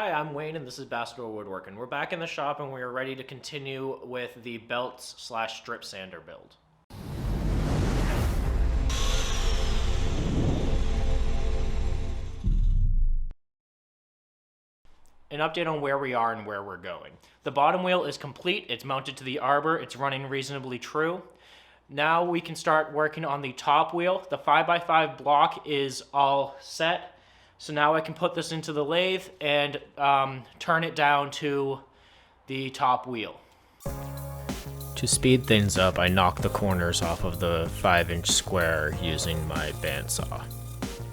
Hi, I'm Wayne and this is Bassador Woodworking. We're back in the shop and we are ready to continue with the belts slash strip sander build. An update on where we are and where we're going. The bottom wheel is complete, it's mounted to the arbor, it's running reasonably true. Now we can start working on the top wheel. The 5x5 block is all set. So now I can put this into the lathe and turn it down to the top wheel. To speed things up, I knock the corners off of the 5-inch square using my bandsaw.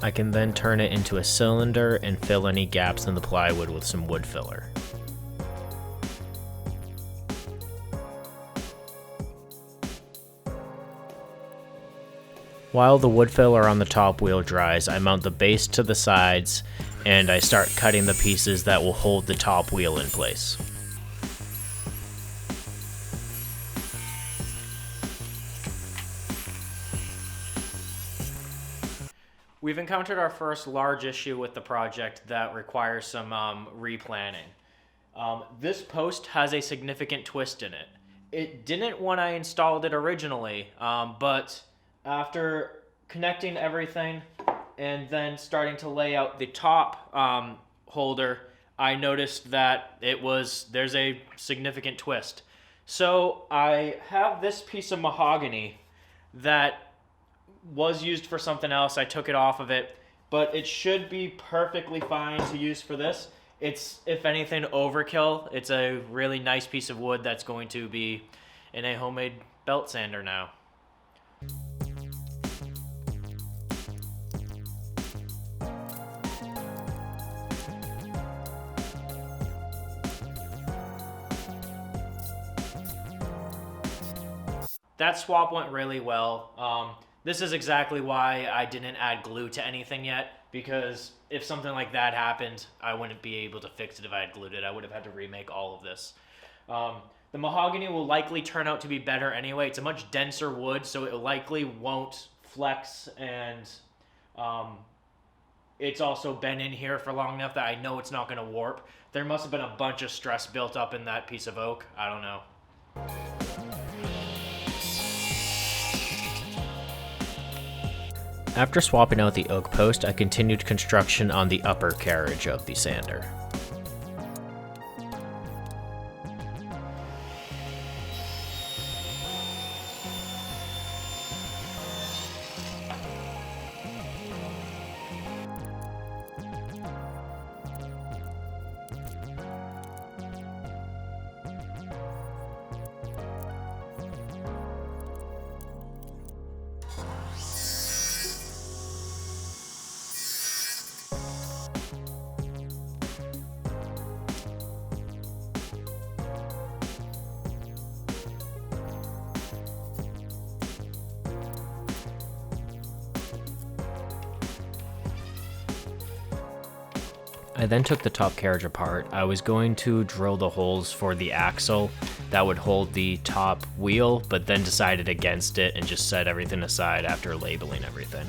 I can then turn it into a cylinder and fill any gaps in the plywood with some wood filler. While the wood filler on the top wheel dries, I mount the base to the sides and I start cutting the pieces that will hold the top wheel in place. We've encountered our first large issue with the project that requires some replanning. This post has a significant twist in it. It didn't when I installed it originally, but after connecting everything and then starting to lay out the top holder, I noticed that there's a significant twist. So I have this piece of mahogany that was used for something else. I took it off of it, but it should be perfectly fine to use for this. It's, if anything, overkill. It's a really nice piece of wood that's going to be in a homemade belt sander now. That swap went really well. This is exactly why I didn't add glue to anything yet, because if something like that happened, I wouldn't be able to fix it if I had glued it. I would have had to remake all of this. The mahogany will likely turn out to be better anyway. It's a much denser wood, so it likely won't flex, and it's also been in here for long enough that I know it's not going to warp. There must have been a bunch of stress built up in that piece of oak. I don't know. After swapping out the oak post, I continued construction on the upper carriage of the sander. I then took the top carriage apart. I was going to drill the holes for the axle that would hold the top wheel, but then decided against it and just set everything aside after labeling everything.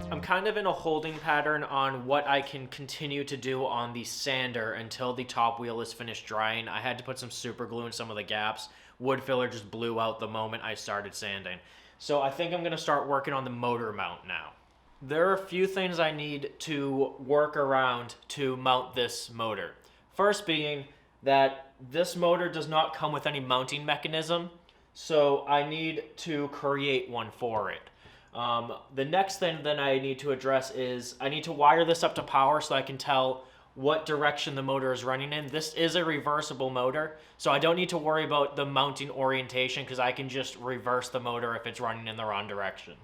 I'm kind of in a holding pattern on what I can continue to do on the sander until the top wheel is finished drying. I had to put some super glue in some of the gaps. Wood filler just blew out the moment I started sanding. So I think I'm going to start working on the motor mount now. There are a few things I need to work around to mount this motor. First being that this motor does not come with any mounting mechanism, so I need to create one for it. The next thing that I need to address is I need to wire this up to power so I can tell what direction the motor is running in. This is a reversible motor, so I don't need to worry about the mounting orientation because I can just reverse the motor if it's running in the wrong direction.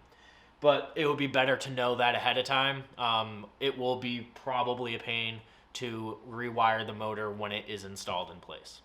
But it would be better to know that ahead of time. It will be probably a pain to rewire the motor when it is installed in place.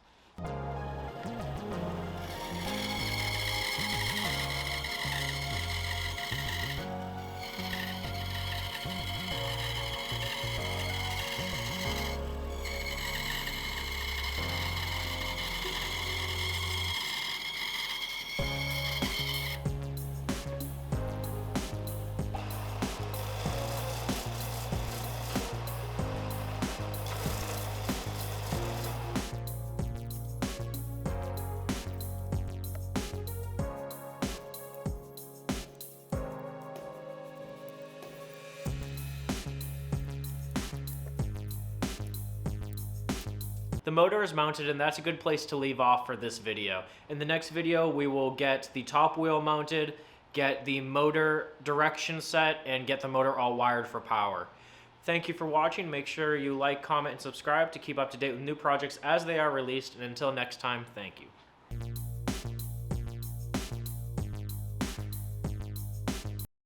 The motor is mounted, and that's a good place to leave off for this video. In the next video, we will get the top wheel mounted, get the motor direction set, and get the motor all wired for power. Thank you for watching. Make sure you like, comment, and subscribe to keep up to date with new projects as they are released. And until next time, thank you.